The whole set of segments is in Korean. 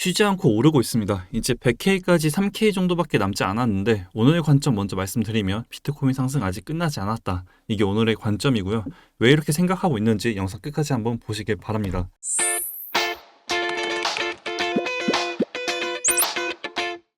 쉬지 않고 오르고 있습니다. 이제 100K까지 3K 정도밖에 남지 않았는데 오늘의 관점 먼저 말씀드리면 비트코인 상승 아직 끝나지 않았다. 이게 오늘의 관점이고요. 왜 이렇게 생각하고 있는지 영상 끝까지 한번 보시길 바랍니다.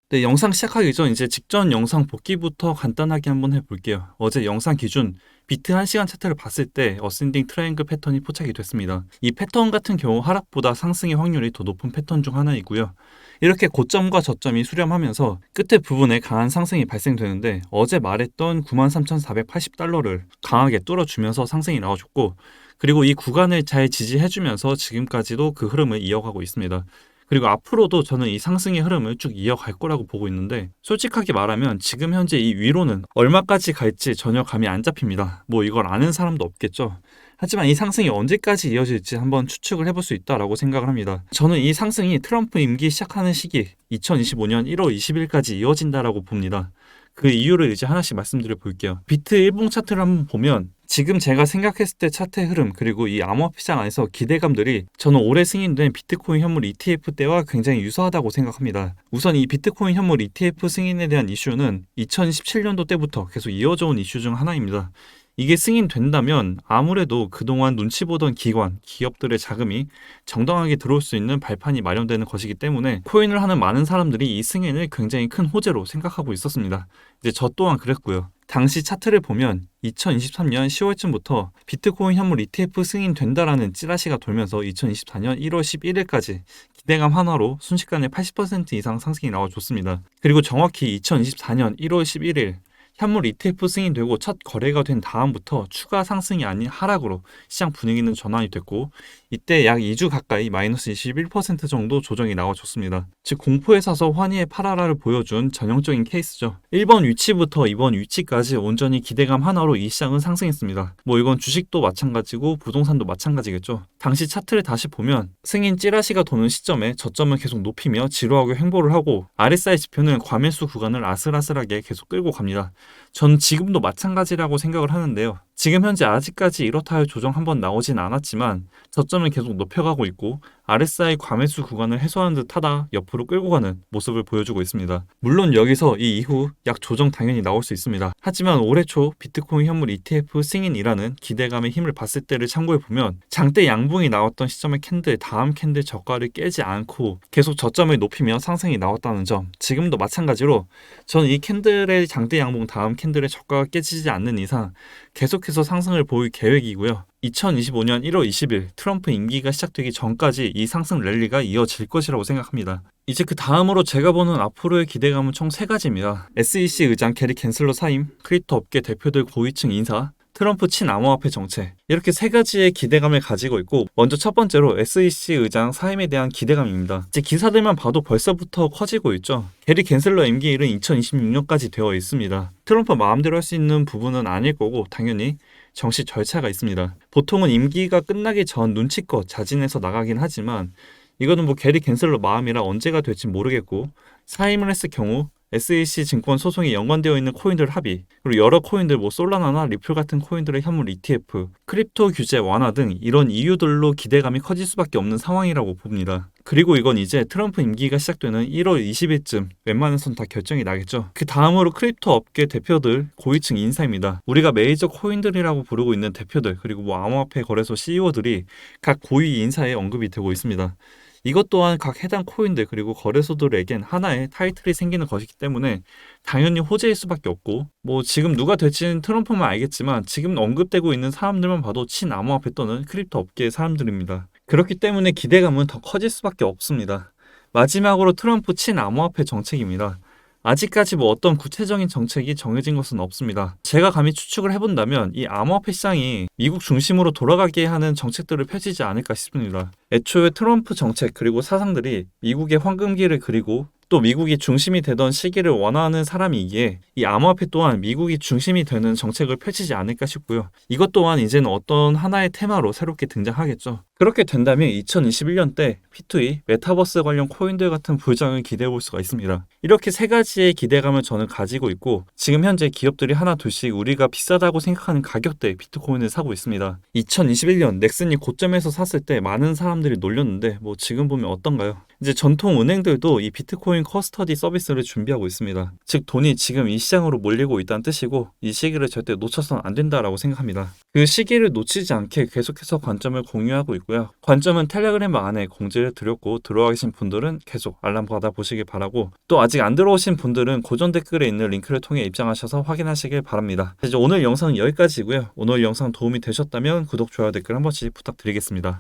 네, 영상 시작하기 전 이제 직전 영상 복귀부터 간단하게 한번 해볼게요. 어제 영상 기준 비트 1시간 차트를 봤을 때 어센딩 트라이앵글 패턴이 포착이 됐습니다. 이 패턴 같은 경우 하락보다 상승의 확률이 더 높은 패턴 중 하나이고요. 이렇게 고점과 저점이 수렴하면서 끝에 부분에 강한 상승이 발생되는데 어제 말했던 93,480달러를 강하게 뚫어주면서 상승이 나와줬고, 그리고 이 구간을 잘 지지해주면서 지금까지도 그 흐름을 이어가고 있습니다. 그리고 앞으로도 저는 이 상승의 흐름을 쭉 이어갈 거라고 보고 있는데, 솔직하게 말하면 지금 현재 이 위로는 얼마까지 갈지 전혀 감이 안 잡힙니다. 뭐 이걸 아는 사람도 없겠죠. 하지만 이 상승이 언제까지 이어질지 한번 추측을 해볼 수 있다라고 생각을 합니다. 저는 이 상승이 트럼프 임기 시작하는 시기 2025년 1월 20일까지 이어진다라고 봅니다. 그 이유를 이제 하나씩 말씀드려 볼게요. 비트 일봉 차트를 한번 보면 지금 제가 생각했을 때 차트의 흐름, 그리고 이 암호화폐 시장 안에서 기대감들이 저는 올해 승인된 비트코인 현물 ETF 때와 굉장히 유사하다고 생각합니다. 우선 이 비트코인 현물 ETF 승인에 대한 이슈는 2017년도 때부터 계속 이어져 온 이슈 중 하나입니다. 이게 승인된다면 아무래도 그동안 눈치 보던 기관, 기업들의 자금이 정당하게 들어올 수 있는 발판이 마련되는 것이기 때문에 코인을 하는 많은 사람들이 이 승인을 굉장히 큰 호재로 생각하고 있었습니다. 이제 저 또한 그랬고요. 당시 차트를 보면 2023년 10월쯤부터 비트코인 현물 ETF 승인된다라는 찌라시가 돌면서 2024년 1월 11일까지 기대감 하나로 순식간에 80% 이상 상승이 나와줬습니다. 그리고 정확히 2024년 1월 11일 현물 ETF 승인되고 첫 거래가 된 다음부터 추가 상승이 아닌 하락으로 시장 분위기는 전환이 됐고, 이때 약 2주 가까이 마이너스 21% 정도 조정이 나와줬습니다. 즉 공포에 사서 환희의 파라라를 보여준 전형적인 케이스죠. 1번 위치부터 2번 위치까지 온전히 기대감 하나로 이 시장은 상승했습니다. 뭐 이건 주식도 마찬가지고 부동산도 마찬가지겠죠. 당시 차트를 다시 보면 승인 찌라시가 도는 시점에 저점을 계속 높이며 지루하게 횡보를 하고 RSI 지표는 과매수 구간을 아슬아슬하게 계속 끌고 갑니다. 전 지금도 마찬가지라고 생각을 하는데요. 지금 현재 아직까지 이렇다 할 조정 한번 나오진 않았지만 저점을 계속 높여가고 있고 RSI 과매수 구간을 해소하는 듯 하다 옆으로 끌고 가는 모습을 보여주고 있습니다. 물론 여기서 이 이후 약 조정 당연히 나올 수 있습니다. 하지만 올해 초 비트코인 현물 ETF 승인이라는 기대감의 힘을 봤을 때를 참고해보면 장대 양봉이 나왔던 시점의 캔들 다음 캔들 저가를 깨지 않고 계속 저점을 높이며 상승이 나왔다는 점, 지금도 마찬가지로 저는 이 캔들의 장대 양봉 다음 캔들의 저가가 깨지지 않는 이상 계속해서 상승을 보일 계획이고요. 2025년 1월 20일 트럼프 임기가 시작되기 전까지 이 상승 랠리가 이어질 것이라고 생각합니다. 이제 그 다음으로 제가 보는 앞으로의 기대감은 총 3가지입니다. SEC 의장 게리 갠슬러 사임, 크립토 업계 대표들 고위층 인사, 트럼프 친암호화폐 정책, 이렇게 3가지의 기대감을 가지고 있고, 먼저 첫 번째로 SEC 의장 사임에 대한 기대감입니다. 이제 기사들만 봐도 벌써부터 커지고 있죠. 게리 갠슬러 임기일은 2026년까지 되어 있습니다. 트럼프 마음대로 할 수 있는 부분은 아닐 거고 당연히 정식 절차가 있습니다. 보통은 임기가 끝나기 전 눈치껏 자진해서 나가긴 하지만 이거는 뭐 게리 갠슬러 마음이라 언제가 될지 모르겠고, 사임을 했을 경우 SEC 증권 소송에 연관되어 있는 코인들 합의, 그리고 여러 코인들 뭐 솔라나나 리플 같은 코인들의 현물 ETF, 크립토 규제 완화 등 이런 이유들로 기대감이 커질 수밖에 없는 상황이라고 봅니다. 그리고 이건 이제 트럼프 임기가 시작되는 1월 20일쯤 웬만해선 다 결정이 나겠죠. 그 다음으로 크립토 업계 대표들 고위층 인사입니다. 우리가 메이저 코인들이라고 부르고 있는 대표들, 그리고 뭐 암호화폐 거래소 CEO들이 각 고위 인사에 언급이 되고 있습니다. 이것 또한 각 해당 코인들 그리고 거래소들에겐 하나의 타이틀이 생기는 것이기 때문에 당연히 호재일 수밖에 없고, 뭐 지금 누가 될지는 트럼프만 알겠지만 지금 언급되고 있는 사람들만 봐도 친암호화폐 또는 크립토 업계의 사람들입니다. 그렇기 때문에 기대감은 더 커질 수밖에 없습니다. 마지막으로 트럼프 친암호화폐 정책입니다. 아직까지 뭐 어떤 구체적인 정책이 정해진 것은 없습니다. 제가 감히 추측을 해본다면 이 암호화폐 시장이 미국 중심으로 돌아가게 하는 정책들을 펼치지 않을까 싶습니다. 애초에 트럼프 정책 그리고 사상들이 미국의 황금기를 그리고 또 미국이 중심이 되던 시기를 원하는 사람이기에 이 암호화폐 또한 미국이 중심이 되는 정책을 펼치지 않을까 싶고요. 이것 또한 이제는 어떤 하나의 테마로 새롭게 등장하겠죠. 그렇게 된다면 2021년 때 P2E, 메타버스 관련 코인들 같은 불장을 기대해 볼 수가 있습니다. 이렇게 세 가지의 기대감을 저는 가지고 있고 지금 현재 기업들이 하나 둘씩 우리가 비싸다고 생각하는 가격대의 비트코인을 사고 있습니다. 2021년 넥슨이 고점에서 샀을 때 많은 사람들이 놀렸는데 뭐 지금 보면 어떤가요? 이제 전통 은행들도 이 비트코인 커스터디 서비스를 준비하고 있습니다. 즉 돈이 지금 이 시장으로 몰리고 있다는 뜻이고 이 시기를 절대 놓쳐서는 안 된다라고 생각합니다. 그 시기를 놓치지 않게 계속해서 관점을 공유하고 있고요. 관점은 텔레그램 안에 공지를 드렸고 들어와 계신 분들은 계속 알람 받아보시길 바라고 또 아직 안 들어오신 분들은 고정 댓글에 있는 링크를 통해 입장하셔서 확인하시길 바랍니다. 이제 오늘 영상은 여기까지고요. 오늘 영상 도움이 되셨다면 구독, 좋아요, 댓글 한 번씩 부탁드리겠습니다.